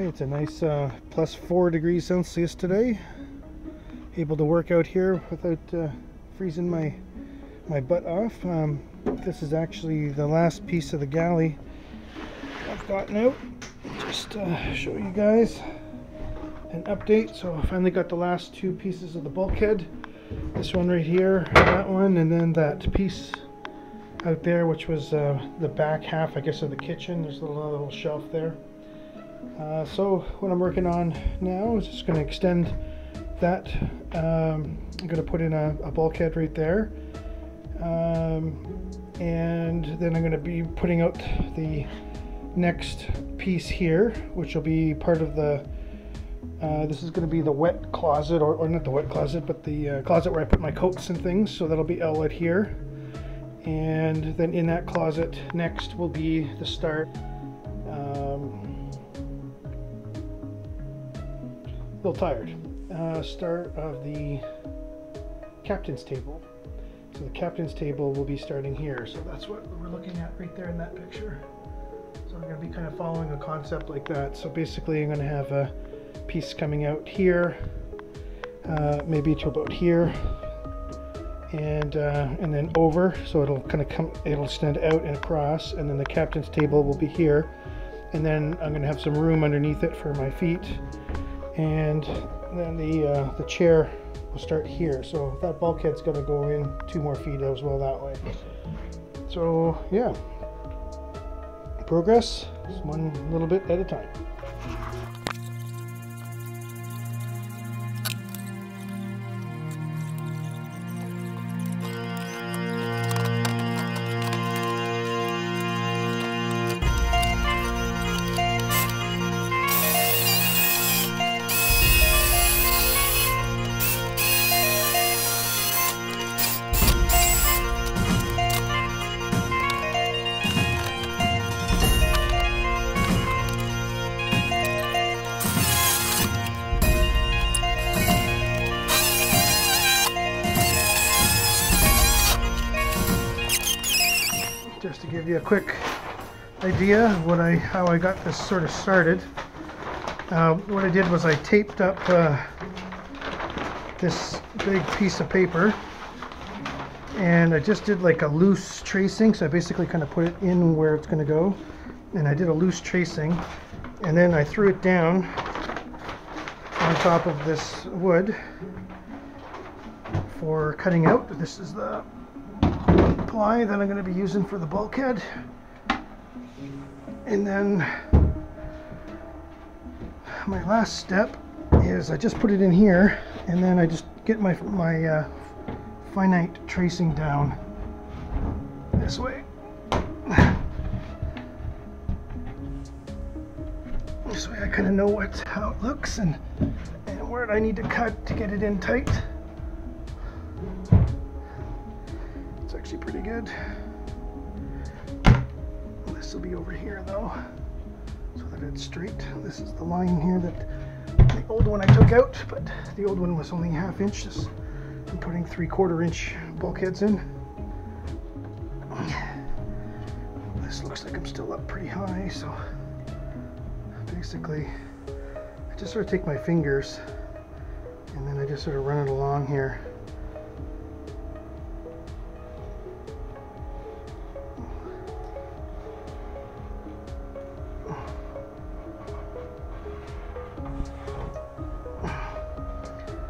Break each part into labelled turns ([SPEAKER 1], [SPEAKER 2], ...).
[SPEAKER 1] It's a nice plus 4 degrees Celsius today. Able to work out here without freezing my butt off. This is actually the last piece of the galley I've gotten out. Just show you guys an update. So I finally got the last 2 pieces of the bulkhead. This one right here, that one, and then that piece out there, which was the back half, I guess, of the kitchen. There's another little shelf there. So what I'm working on now is just going to extend that. I'm going to put in a bulkhead right there, and then I'm going to be putting out the next piece here, which will be part of the this is going to be the wet closet, or not the wet closet, but the closet where I put my coats and things. So that'll be outlet here, and then in that closet next will be the start. A little tired. Start of the captain's table. So the captain's table will be starting here. So that's what we're looking at right there in that picture. So I'm going to be kind of following a concept like that. So basically I'm going to have a piece coming out here, maybe to about here, and then over. So it'll kind of come, it'll extend out and across, and then the captain's table will be here, and then I'm going to have some room underneath it for my feet. And then the chair will start here. So that bulkhead's going to go in 2 more feet as well that way. So yeah, progress, just one little bit at a time. Just to give you a quick idea of how I got this sort of started. What I did was I taped up this big piece of paper, and I just did like a loose tracing. So I basically kind of put it in where it's going to go, and I did a loose tracing, and then I threw it down on top of this wood for cutting out. This is the ply that I'm going to be using for the bulkhead, and then my last step is I just put it in here, and then I just get my finite tracing down this way. This way I kind of know how it looks and where I need to cut to get it in tight. It's actually pretty good. This will be over here though, so that it's straight. This is the line here that the old one I took out, but the old one was only 1/2 inch. I'm putting 3/4 inch bulkheads in. This looks like I'm still up pretty high, so basically I just sort of take my fingers and then I just sort of run it along here.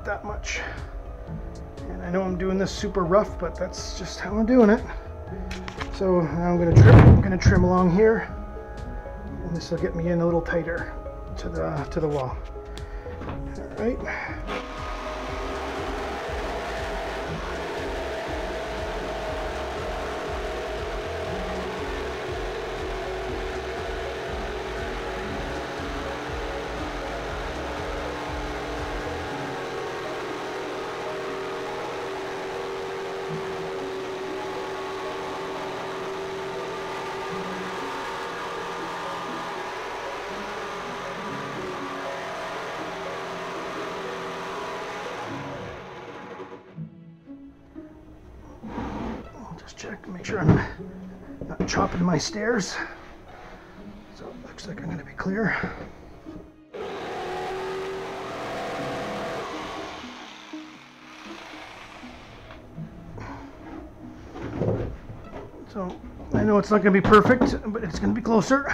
[SPEAKER 1] That much, and I know I'm doing this super rough, but that's just how I'm doing it. So now I'm going to trim along here, and this will get me in a little tighter to the wall. All right. Check, make sure I'm not chopping my stairs. So it looks like I'm going to be clear. So I know it's not going to be perfect, but it's going to be closer.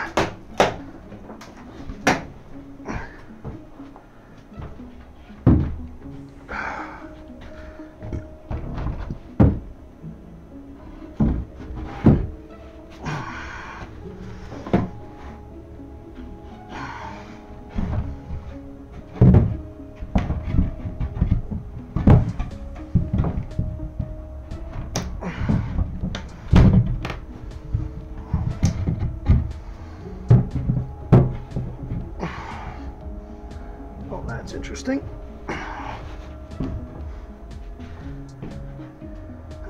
[SPEAKER 1] That's interesting. All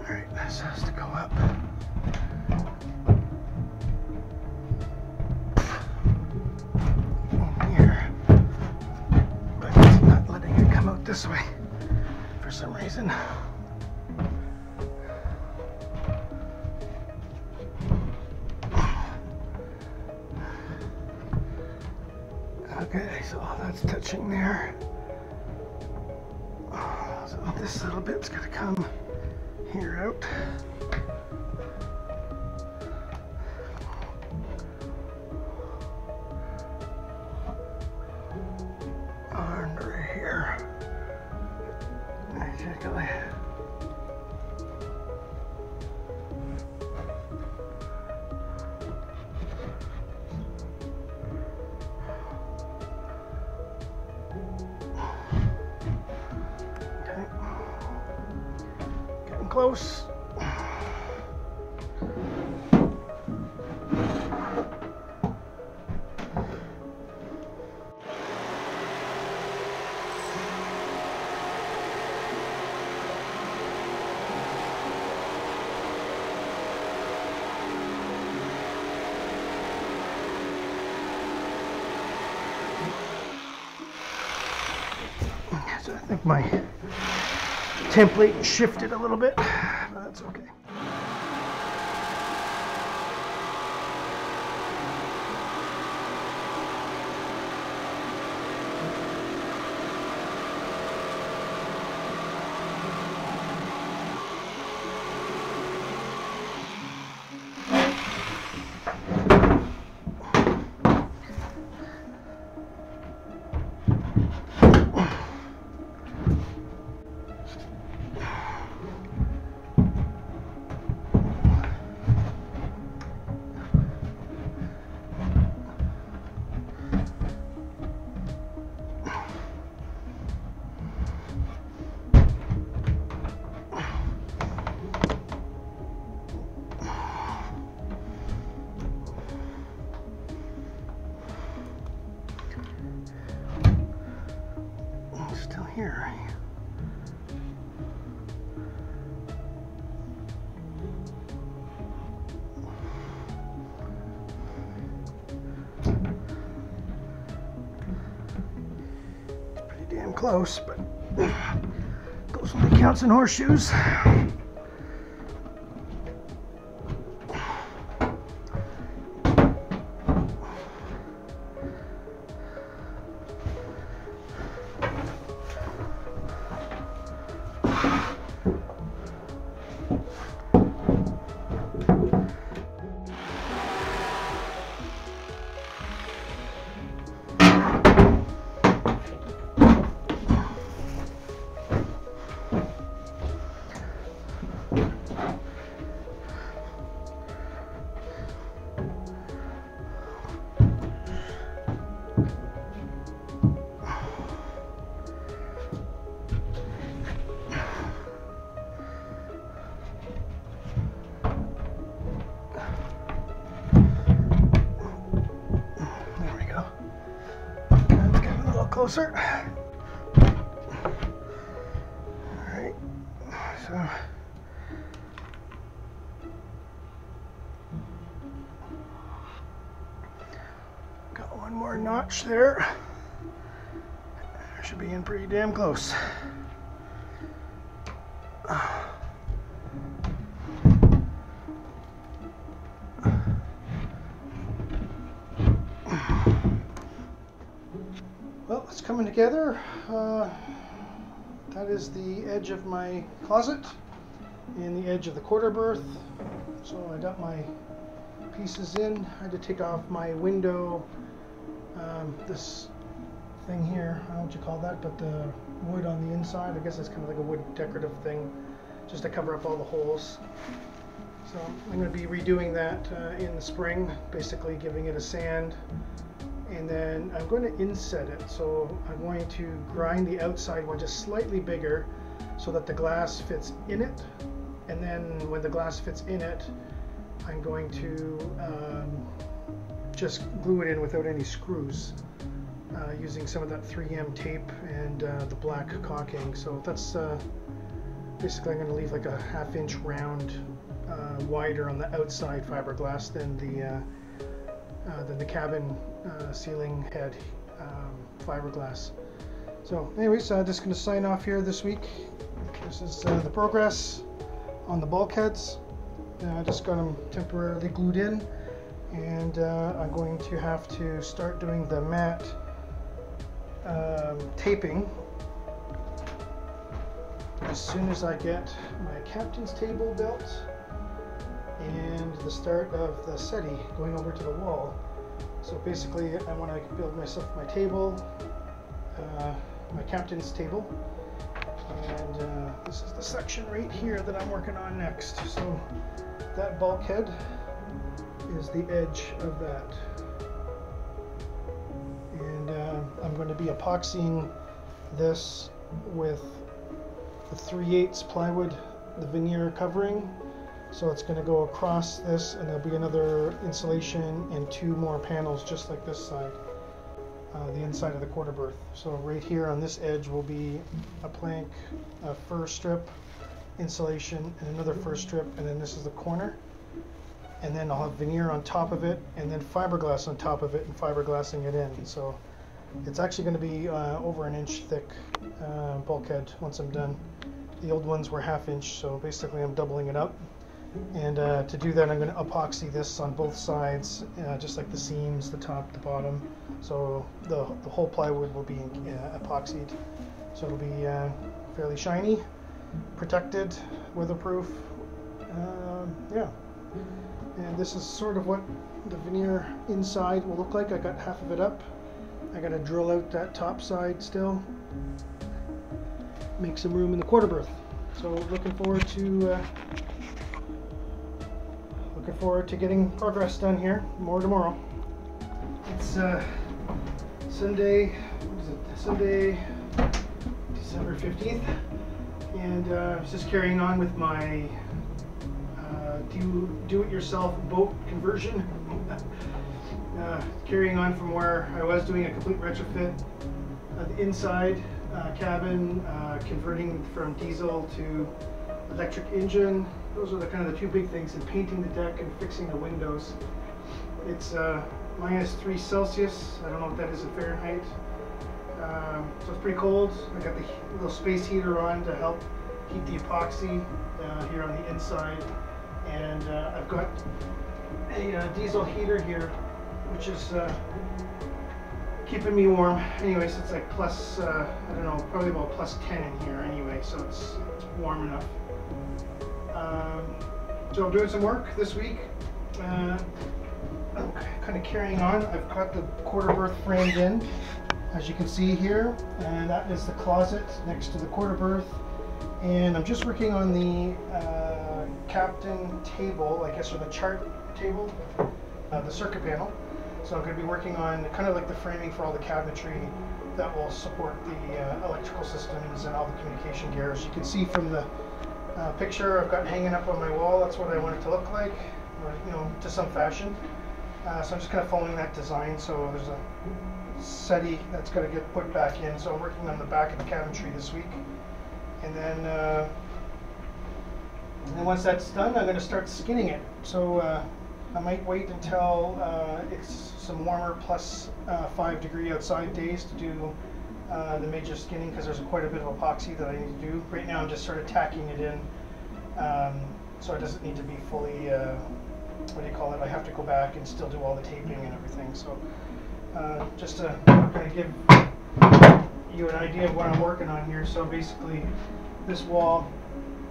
[SPEAKER 1] right, this has to go up. In here. But it's not letting it come out this way for some reason. Okay, so that's touching there. So this little bit's gonna come here out. Under here. Basically. Close. So I think my template shifted a little bit, but that's okay. Still here. Pretty damn close, but those only counts in horseshoes. Closer. All right, so got one more notch there. Should be in pretty damn close. Well, it's coming together. That is the edge of my closet and the edge of the quarter berth. So I got my pieces in. I had to take off my window, this thing here, I don't know what you call that, but the wood on the inside, I guess it's kind of like a wood decorative thing, just to cover up all the holes. So I'm going to be redoing that in the spring, basically giving it a sand, and then I'm going to inset it. So I'm going to grind the outside one just slightly bigger so that the glass fits in it, and then when the glass fits in it, I'm going to just glue it in without any screws, using some of that 3M tape and the black caulking. So that's basically, I'm going to leave like a 1/2 inch round wider on the outside fiberglass than the cabin ceiling head fiberglass. So anyways, just going to sign off here this week. This is the progress on the bulkheads. I just got them temporarily glued in, and I'm going to have to start doing the mat taping as soon as I get my captain's table built and the start of the settee going over to the wall. So basically I want to build myself my table, my captain's table, and this is the section right here that I'm working on next. So that bulkhead is the edge of that, and I'm going to be epoxying this with the 3/8 plywood, the veneer covering. So it's going to go across this, and there'll be another insulation and 2 more panels just like this side, the inside of the quarter berth. So right here on this edge will be a plank, a fir strip, insulation, and another fir strip, and then this is the corner. And then I'll have veneer on top of it, and then fiberglass on top of it, and fiberglassing it in. So it's actually going to be over 1 inch thick bulkhead once I'm done. The old ones were 1/2 inch, so basically I'm doubling it up. And to do that, I'm going to epoxy this on both sides, just like the seams, the top, the bottom. So the whole plywood will be epoxied. So it'll be fairly shiny, protected, weatherproof. Yeah. And this is sort of what the veneer inside will look like. I got half of it up. I got to drill out that top side still, make some room in the quarter berth. So looking forward to getting progress done here. More tomorrow. It's Sunday. What is it? Sunday, December 15th, and I was just carrying on with my do-it-yourself boat conversion. Carrying on from where I was doing a complete retrofit of the inside cabin, converting from diesel to electric engine. Those are the kind of the 2 big things, and painting the deck and fixing the windows. It's -3 Celsius. I don't know what that is in Fahrenheit. So it's pretty cold. I got the little space heater on to help heat the epoxy here on the inside. And I've got a diesel heater here, which is keeping me warm. Anyways, it's like plus, I don't know, probably about +10 in here anyway, so it's warm enough. So I'm doing some work this week. I'm kind of carrying on. I've got the quarter berth framed in, as you can see here, and that is the closet next to the quarter berth. And I'm just working on the captain table, I guess, or the chart table, the circuit panel. So I'm going to be working on kind of like the framing for all the cabinetry that will support the electrical systems and all the communication gear. As you can see from the picture I've got hanging up on my wall, that's what I want it to look like, or, you know, to some fashion. So I'm just kind of following that design. So there's a settee that's got to get put back in. So I'm working on the back of the cabinetry this week, and then once that's done, I'm going to start skinning it. So I might wait until it's some warmer +5 degree outside days to do the major skinning, because there's quite a bit of epoxy that I need to do. Right now I'm just sort of tacking it in, so it doesn't need to be fully, what do you call it, I have to go back and still do all the taping and everything. So just to kind of give you an idea of what I'm working on here. So basically this wall,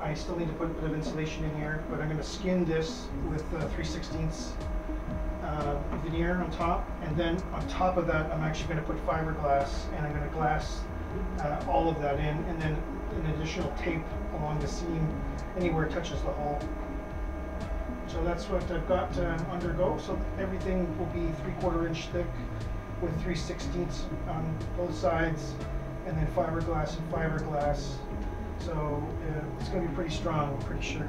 [SPEAKER 1] I still need to put a bit of insulation in here, but I'm going to skin this with 3/16 veneer on top, and then on top of that I'm actually going to put fiberglass, and I'm going to glass all of that in, and then an additional tape along the seam anywhere it touches the hull. So that's what I've got to undergo. So everything will be 3/4 inch thick with 3/16 on both sides, and then fiberglass and fiberglass. So it's going to be pretty strong, I'm pretty sure.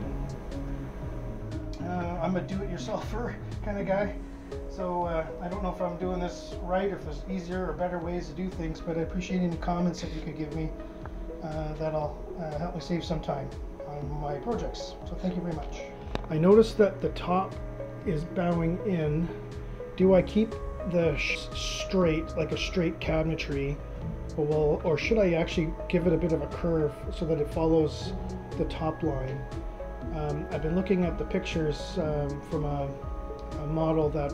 [SPEAKER 1] I'm a do-it-yourselfer kind of guy, so I don't know if I'm doing this right, or if there's easier or better ways to do things, but I appreciate any comments that you could give me. That'll help me save some time on my projects. So thank you very much. I noticed that the top is bowing in. Do I keep the straight, like a straight cabinetry, or should I actually give it a bit of a curve so that it follows the top line? I've been looking at the pictures from a model that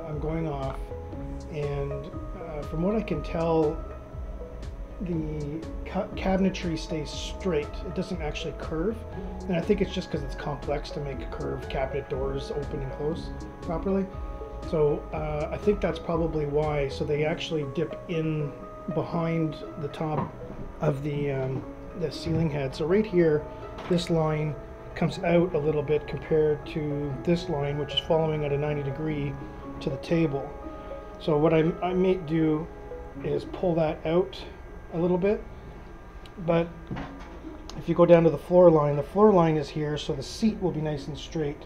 [SPEAKER 1] I'm going off, and from what I can tell, the cabinetry stays straight. It doesn't actually curve, and I think it's just because it's complex to make curved cabinet doors open and close properly. So I think that's probably why. So they actually dip in behind the top of the ceiling head. So right here, this line comes out a little bit compared to this line, which is following at a 90 degree to the table. So what I may do is pull that out a little bit, but if you go down to the floor line is here, so the seat will be nice and straight,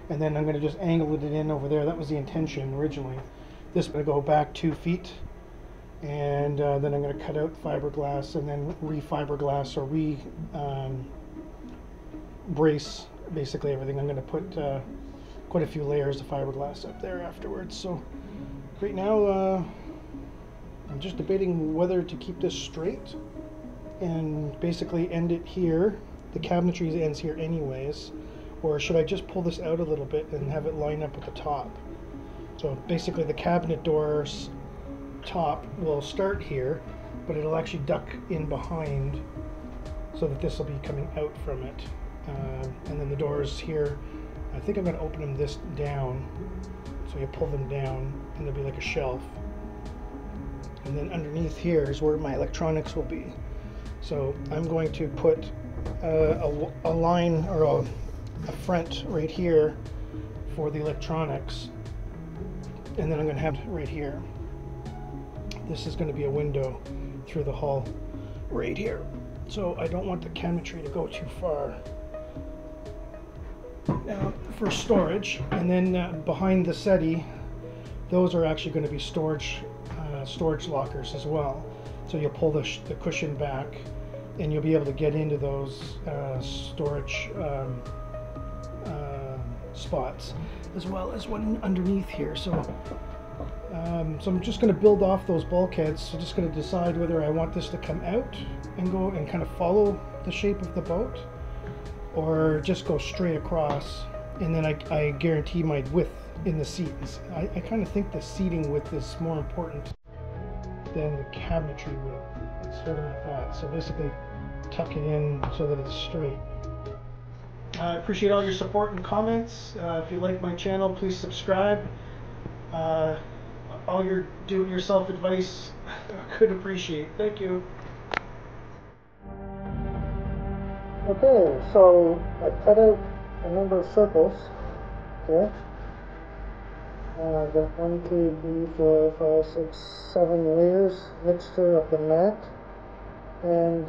[SPEAKER 1] and then I'm going to just angle it in over there. That was the intention originally. This is going to go back 2 feet, and then I'm going to cut out fiberglass and then re-fiberglass or brace basically everything. I'm going to put quite a few layers of fiberglass up there afterwards. So right now I'm just debating whether to keep this straight and basically end it here. The cabinetry ends here anyways, or should I just pull this out a little bit and have it line up with the top? So basically the cabinet doors top will start here, but it'll actually duck in behind so that this will be coming out from it. And then the doors here, I think I'm going to open them this down, so you pull them down and there'll be like a shelf. And then underneath here is where my electronics will be. So I'm going to put a line or a front right here for the electronics, and then I'm going to have it right here. This is going to be a window through the hull right here. So I don't want the cabinetry to go too far for storage. And then behind the settee, those are actually going to be storage lockers as well. So you'll pull the cushion back, and you'll be able to get into those storage spots, as well as one underneath here. So I'm just going to build off those bulkheads. So just going to decide whether I want this to come out and go and kind of follow the shape of the boat, or just go straight across, and then I guarantee my width in the seats. I kind of think the seating width is more important than the cabinetry width, sort of like that. So basically tuck it in so that it's straight. I appreciate all your support and comments. If you like my channel, please subscribe. All your do-it-yourself advice I could appreciate. Thank you. Okay, so I cut out a number of circles here. I've got 1, 2, 3, 4, 5, 6, 7 layers mixture of the mat, and